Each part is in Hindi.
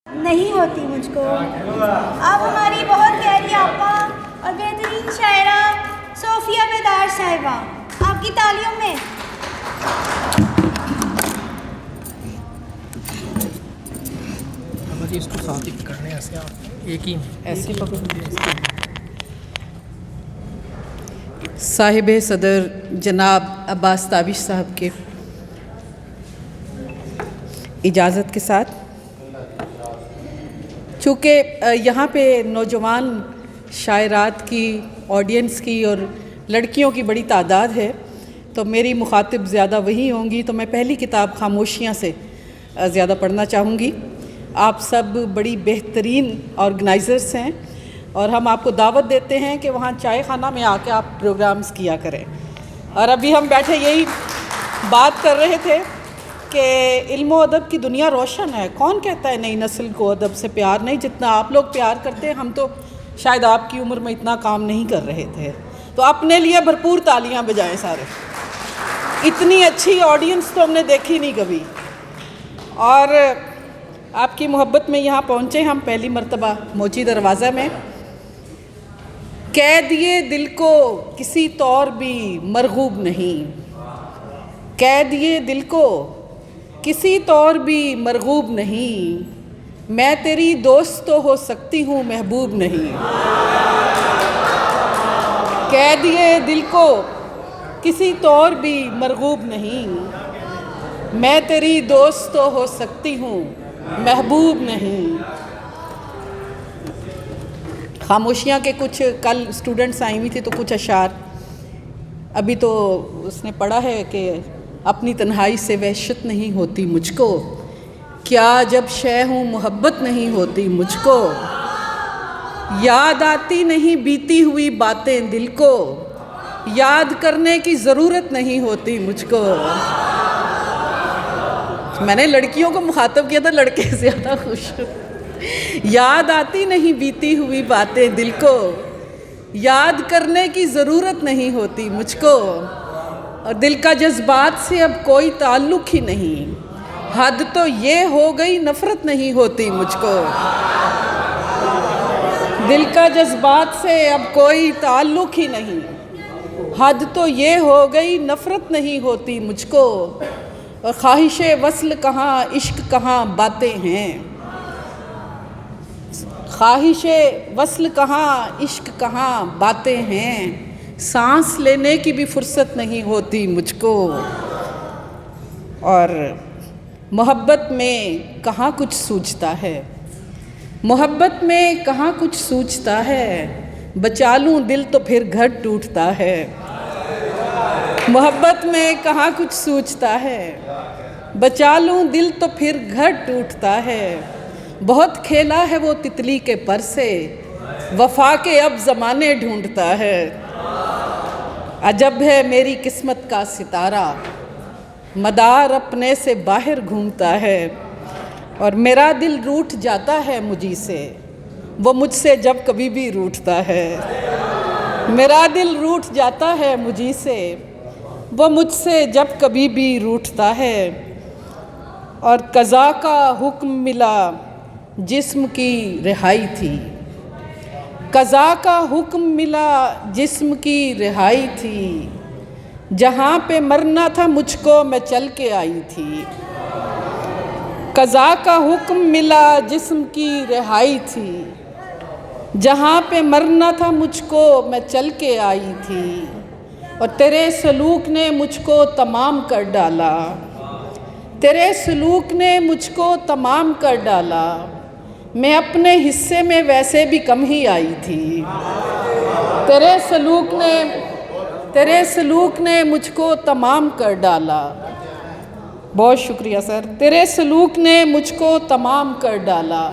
नहीं होती मुझको। आप हमारी बहुत प्यारी आपा और बेहतरीन शायरा सोफिया बेदार साहिबा, आपकी तालियों में। इसको साथ ही करने ऐसे आप एक ही ऐसे साहिब सदर जनाब अब्बास ताबिश साहब के इजाज़त के साथ, चूँकि यहाँ पे नौजवान शायरात की ऑडियंस की और लड़कियों की बड़ी तादाद है, तो मेरी मुखातिब ज़्यादा वही होंगी, तो मैं पहली किताब खामोशियाँ से ज़्यादा पढ़ना चाहूँगी। आप सब बड़ी बेहतरीन ऑर्गेनाइज़र्स हैं और हम आपको दावत देते हैं कि वहाँ चाय खाना में आके आप प्रोग्राम्स किया करें। और अभी हम बैठे यही बात कर रहे थे कि इल्म व अदब की दुनिया रोशन है। कौन कहता है नई नस्ल को अदब से प्यार नहीं, जितना आप लोग प्यार करते हैं। हम तो शायद आपकी उम्र में इतना काम नहीं कर रहे थे, तो अपने लिए भरपूर तालियां बजाएं सारे। इतनी अच्छी ऑडियंस तो हमने देखी नहीं कभी। और आपकी मोहब्बत में यहाँ पहुँचे हम पहली मर्तबा मोची दरवाज़ा में। कह दिए दिल को किसी तौर भी मरगूब नहीं, कह दिए दिल को किसी तौर भी मरगूब नहीं, मैं तेरी दोस्त तो हो सकती हूँ महबूब नहीं। कह दिए दिल को किसी तौर भी मरगूब नहीं, मैं तेरी दोस्त तो हो सकती हूँ महबूब नहीं। खामोशियाँ के कुछ कल स्टूडेंट्स आई हुई थी, तो कुछ अशार अभी तो उसने पढ़ा है कि अपनी तन्हाई से वहशत नहीं होती मुझको, क्या जब शय हूँ मोहब्बत नहीं होती मुझको, याद आती नहीं बीती हुई बातें दिल को, याद करने की ज़रूरत नहीं होती मुझको। मैंने लड़कियों को मुखातब किया था, लड़के ज़्यादा खुश। याद आती नहीं बीती हुई बातें दिल को, याद करने की ज़रूरत नहीं होती मुझको, और दिल का जज्बात से अब कोई ताल्लुक़ ही नहीं, हद तो ये हो गई नफ़रत नहीं होती मुझको। दिल का जज्बात से अब कोई ताल्लुक़ ही नहीं, हद तो ये हो गई नफ़रत नहीं होती मुझको, और ख्वाहिश वस्ल कहाँ इश्क कहाँ बातें हैं, ख्वाहिश वस्ल कहाँ इश्क कहाँ बातें हैं, सांस लेने की भी फुर्सत नहीं होती मुझको, और मोहब्बत में कहाँ कुछ सूझता है, मोहब्बत में कहाँ कुछ सूझता है, बचा लूँ दिल तो फिर घर टूटता है। मोहब्बत में कहाँ कुछ सूझता है, बचा लूँ दिल तो फिर घर टूटता है, बहुत खेला है वो तितली के पर से, वफा के अब ज़माने ढूंढता है। अजब है मेरी किस्मत का सितारा, मदार अपने से बाहर घूमता है, और मेरा दिल रूठ जाता है मुझी से, वो मुझसे जब कभी भी रूठता है। मेरा दिल रूठ जाता है मुझी से, वो मुझसे जब कभी भी रूठता है, और क़ज़ा का हुक्म मिला जिस्म की रिहाई थी, क़ज़ा का हुक्म मिला जिस्म की रिहाई थी, जहाँ पे मरना था मुझको मैं चल के आई थी। क़ज़ा का हुक्म मिला जिस्म की रिहाई थी, जहाँ पे मरना था मुझको मैं चल के आई थी, और तेरे सलूक ने मुझको तमाम कर डाला, तेरे सलूक ने मुझको तमाम कर डाला, मैं अपने हिस्से में वैसे भी कम ही आई थी। तेरे सलूक ने मुझको तमाम कर डाला। बहुत शुक्रिया सर। तेरे सलूक ने मुझको तमाम कर डाला,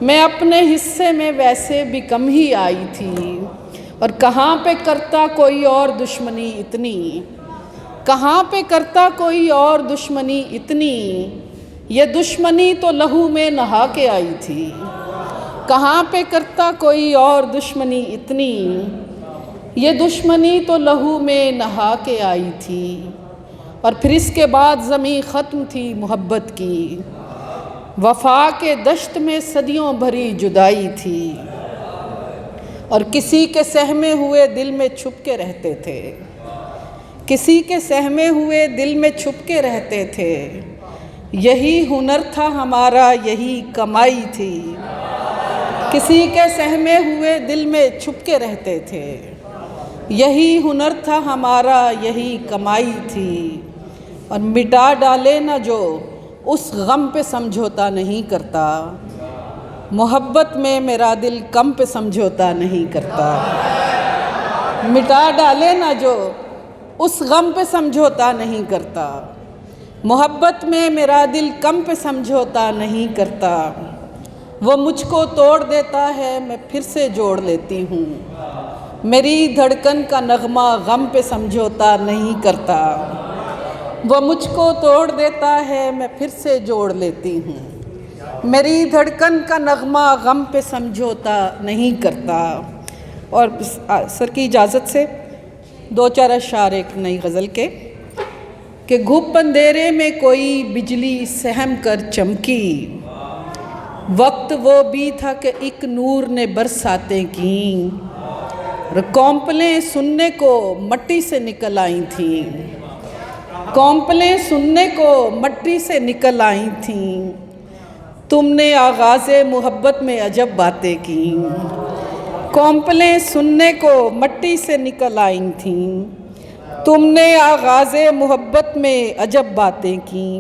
मैं अपने हिस्से में वैसे भी कम ही आई थी, और कहाँ पे करता कोई और दुश्मनी इतनी, कहाँ पे करता कोई और दुश्मनी इतनी, ये दुश्मनी तो लहू में नहा के आई थी। कहाँ पे करता कोई और दुश्मनी इतनी, ये दुश्मनी तो लहू में नहा के आई थी, और फिर इसके बाद ज़मीं ख़त्म थी मोहब्बत की, वफा के दश्त में सदियों भरी जुदाई थी और किसी के सहमे हुए दिल में छुप के रहते थे, किसी के सहमे हुए दिल में छुप के रहते थे। यही हुनर था हमारा, यही कमाई थी। किसी के सहमे हुए दिल में छुप के रहते थे, यही हुनर था हमारा, यही कमाई थी। और मिटा डाले ना जो उस गम पे समझौता नहीं करता, मोहब्बत में मेरा दिल कम पे समझौता नहीं करता। मिटा डाले ना जो उस गम पे समझौता नहीं करता, मोहब्बत में मेरा दिल कम पे समझौता नहीं करता। वो मुझको तोड़ देता है, मैं फिर से जोड़ लेती हूँ। मेरी धड़कन का नगमा गम पे समझौता नहीं करता। वो मुझको तोड़ देता है, मैं फिर से जोड़ लेती हूँ। मेरी धड़कन का नगमा गम पे समझौता नहीं करता। और सर की इजाज़त से दो चार अशार एक नई गज़ल के कि घुप अंधेरे में कोई बिजली सहम कर चमकी, वक्त वो भी था कि एक नूर ने बरसातें की। कौंपलें सुनने को मट्टी से निकल आई थीं, कौंपलें सुनने को मट्टी से निकल आई थीं। तुमने आगाज़े मोहब्बत में अजब बातें की। कौंपलें सुनने को मट्टी से निकल आई थीं। तुमने आगाज़े मोहब्बत में अजब बातें की।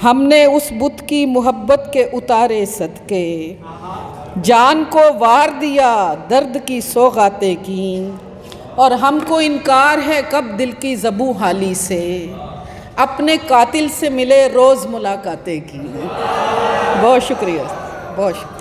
हमने उस बुत की मोहब्बत के उतारे सदके, जान को वार दिया, दर्द की सौगातें की। और हमको इनकार है कब दिल की ज़बू हाली से, अपने कातिल से मिले रोज़ मुलाकातें की। बहुत शुक्रिया, बहुत शुक्रिया।